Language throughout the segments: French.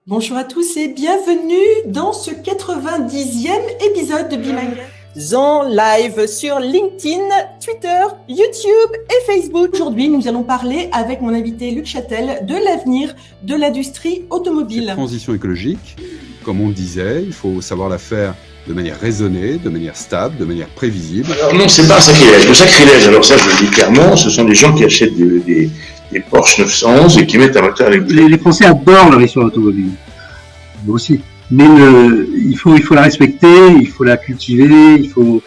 Bonjour à tous et bienvenue dans ce 90e épisode de Be My Guest en live sur LinkedIn, Twitter, YouTube et Facebook. Aujourd'hui, nous allons parler avec mon invité Luc Châtel de l'avenir de l'industrie automobile. Cette transition écologique, comme on le disait, il faut savoir la faire de manière raisonnée, de manière stable, de manière prévisible. Alors non, c'est pas un sacrilège. Le sacrilège, alors ça je le dis clairement, ce sont des gens qui achètent des Porsche 911 et qui mettent un moteur électrique. Les Français adorent leur histoire automobile. Nous aussi. Mais il faut la respecter, il faut la cultiver, il faut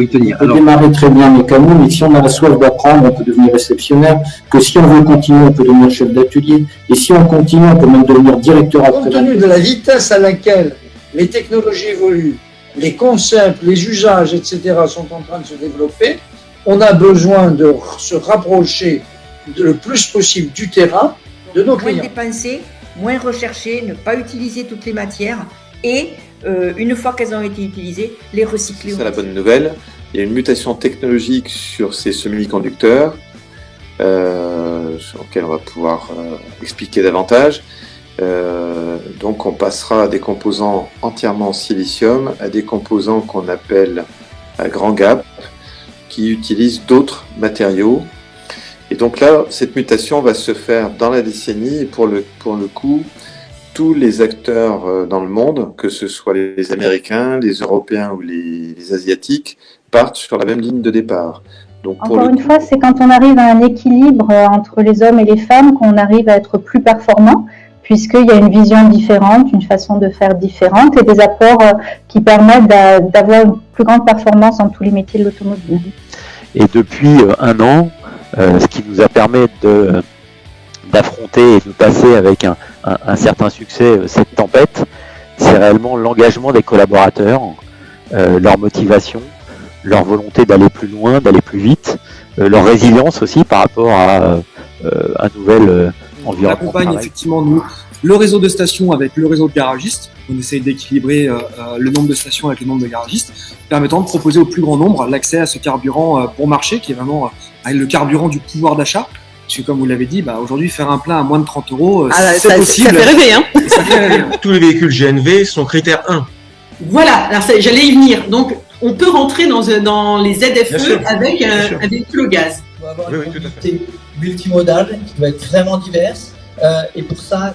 y tenir. On peut démarrer très bien mécano, mais si on a la soif d'apprendre, on peut devenir réceptionnaire. Que si on veut continuer, on peut devenir chef d'atelier. Et si on continue, on peut même devenir directeur après. Compte tenu de la vitesse à laquelle les technologies évoluent, les concepts, les usages, etc. sont en train de se développer, on a besoin de se rapprocher le plus possible du terrain de nos clients. Moins dépenser, moins rechercher, ne pas utiliser toutes les matières et une fois qu'elles ont été utilisées, les recycler. C'est la bonne nouvelle. Il y a une mutation technologique sur ces semi-conducteurs sur lesquels on va pouvoir expliquer davantage. Donc on passera à des composants entièrement en silicium à des composants qu'on appelle à grand gap qui utilisent d'autres matériaux. Et donc là, cette mutation va se faire dans la décennie et pour le coup, tous les acteurs dans le monde, que ce soit les Américains, les Européens ou les Asiatiques, partent sur la même ligne de départ. Donc Encore une fois, c'est quand on arrive à un équilibre entre les hommes et les femmes qu'on arrive à être plus performant, puisqu'il y a une vision différente, une façon de faire différente et des apports qui permettent d'avoir une plus grande performance dans tous les métiers de l'automobile. Et depuis un an, ce qui nous a permis d'affronter et de passer avec un certain succès cette tempête, c'est réellement l'engagement des collaborateurs, leur motivation, leur volonté d'aller plus loin, d'aller plus vite, leur résilience aussi par rapport à un nouvel environnement. On accompagne effectivement nous le réseau de stations avec le réseau de garagistes. On essaye d'équilibrer le nombre de stations avec le nombre de garagistes, permettant de proposer au plus grand nombre l'accès à ce carburant bon marché qui est vraiment le carburant du pouvoir d'achat. Parce que comme vous l'avez dit, aujourd'hui faire un plein à moins de 30 €, c'est possible. Ça fait rêver, hein. Ça fait rêver. Tous les véhicules GNV sont critère 1. Voilà, alors j'allais y venir. Donc on peut rentrer dans les ZFE avec un véhicule au gaz. On va avoir une mobilité multimodale qui va être vraiment diverse. Et pour ça,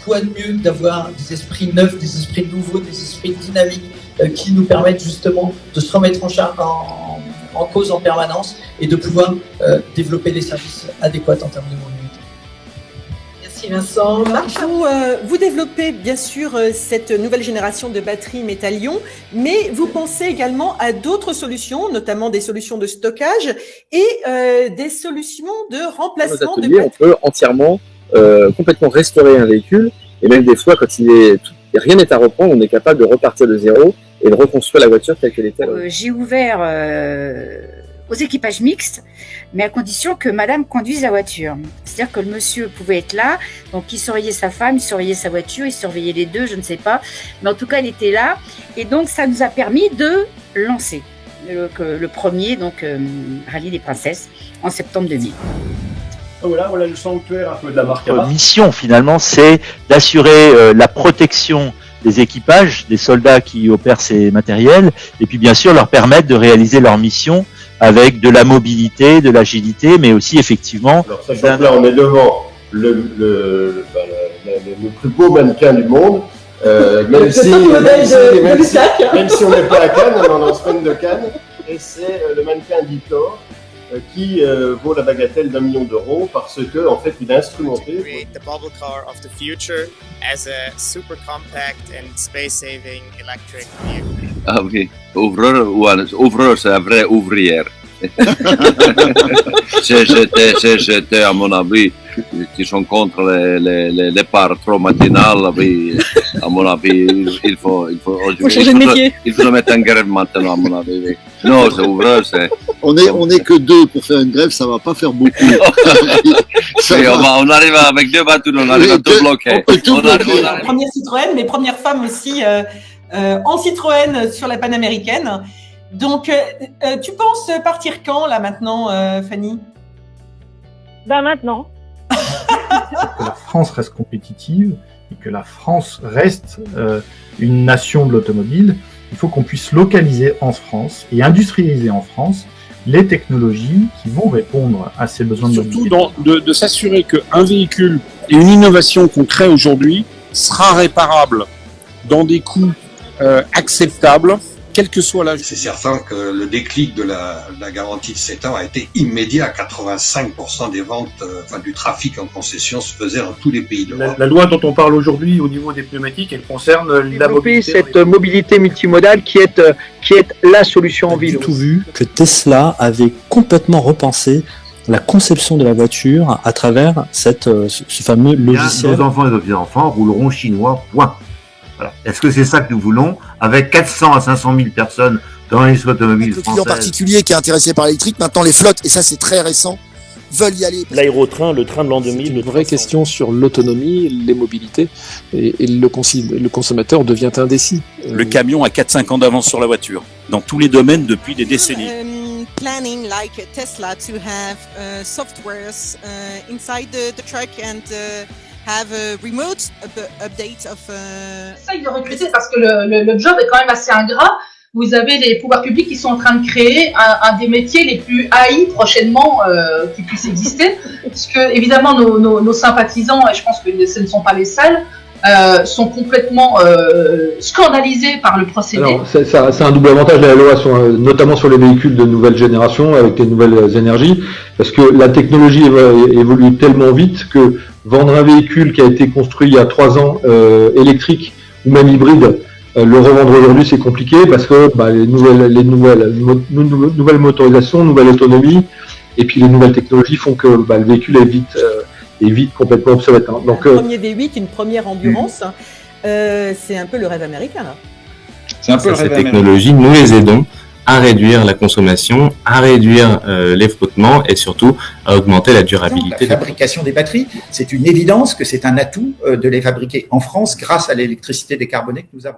quoi de mieux d'avoir des esprits neufs, des esprits nouveaux, des esprits dynamiques qui nous permettent justement de se remettre en cause en permanence et de pouvoir développer des services adéquats en termes de mobilité. Merci Vincent. Vous développez bien sûr cette nouvelle génération de batteries métal-ion, mais vous pensez également à d'autres solutions, notamment des solutions de stockage et des solutions de remplacement de batteries. On peut entièrement complètement restaurer un véhicule et même des fois quand rien n'est à reprendre, on est capable de repartir de zéro et de reconstruire la voiture telle qu'elle était. J'ai ouvert aux équipages mixtes, mais à condition que madame conduise la voiture. C'est-à-dire que le monsieur pouvait être là, donc il surveillait sa femme, il surveillait sa voiture, il surveillait les deux, je ne sais pas. Mais en tout cas, elle était là. Et donc, ça nous a permis de lancer le premier Rallye des Princesses en septembre 2000. Voilà le sanctuaire un peu de la marque. Notre mission, finalement, c'est d'assurer la protection des équipages, des soldats qui opèrent ces matériels, et puis bien sûr leur permettre de réaliser leur mission avec de la mobilité, de l'agilité, mais aussi effectivement... Alors sachant que là on est devant le plus beau mannequin du monde, même si on n'est pas à Cannes, on est en semaine de Cannes, et c'est le mannequin Ditor qui vaut la bagatelle d'1 million d'euros parce que en fait il est instrumenté. Create the bubble car of the future as a super compact and space-saving electric vehicle. Ah oui, ouvreur, c'est un vrai ouvrière. J'étais à mon avis qui sont contre les parts trop matinales, oui, à mon avis il faut changer de métier. Il faut mettre en grève maintenant à mon avis. Oui. Non, c'est ouvreur, c'est... On est que deux pour faire une grève, ça va pas faire beaucoup. On arrive avec 2 bateaux, on arrive à tout bloquer. Première Citroën, mais première femme aussi en Citroën sur la panaméricaine. Donc, tu penses partir quand, là, maintenant, Fanny ? Maintenant. que la France reste compétitive et que la France reste une nation de l'automobile, il faut qu'on puisse localiser en France et industrialiser en France les technologies qui vont répondre à ces besoins de mobilité. Surtout de s'assurer qu'un véhicule et une innovation qu'on crée aujourd'hui sera réparable dans des coûts acceptables, quel que soit l'âge. C'est certain que le déclic de la garantie de 7 ans a été immédiat. 85% des ventes, du trafic en concession se faisait dans tous les pays de l'Europe. La loi dont on parle aujourd'hui au niveau des pneumatiques, elle concerne la mobilité. Cette mobilité multimodale qui est la solution en ville. J'ai tout vu que Tesla avait complètement repensé la conception de la voiture à travers ce fameux logiciel. Nos enfants et nos petits-enfants rouleront chinois, point. Voilà. Est-ce que c'est ça que nous voulons? Avec 400 à 500 000 personnes dans l'industrie automobile française. Le client particulier qui est intéressé par l'électrique, maintenant les flottes, et ça c'est très récent, veulent y aller. L'aérotrain, le train de l'an 2000. Une vraie question sur l'autonomie, les mobilités, et le consommateur devient indécis. Le camion a 4-5 ans d'avance sur la voiture, dans tous les domaines depuis des décennies. Planning like Tesla to have softwares inside the truck and have a remote update of. Essaye de recruter parce que le job est quand même assez ingrat. Vous avez les pouvoirs publics qui sont en train de créer un des métiers les plus haïs prochainement qui puissent exister, parce que évidemment nos sympathisants, et je pense que ce ne sont pas les seuls, sont complètement scandalisés par le procédé. Alors, c'est un double avantage de la loi, notamment sur les véhicules de nouvelle génération avec les nouvelles énergies, parce que la technologie évolue tellement vite que vendre un véhicule qui a été construit il y a 3 ans électrique ou même hybride, le revendre aujourd'hui c'est compliqué parce que les nouvelles motorisations, nouvelle autonomie et puis les nouvelles technologies font que le véhicule est vite complètement obsolète. Donc, un premier V8, une première endurance, c'est un peu le rêve américain là. C'est un peu le rêve américain. Ces technologies, nous les aidons à réduire la consommation, à réduire les frottements et surtout à augmenter la durabilité. La fabrication des batteries, c'est une évidence que c'est un atout de les fabriquer en France grâce à l'électricité décarbonée que nous avons.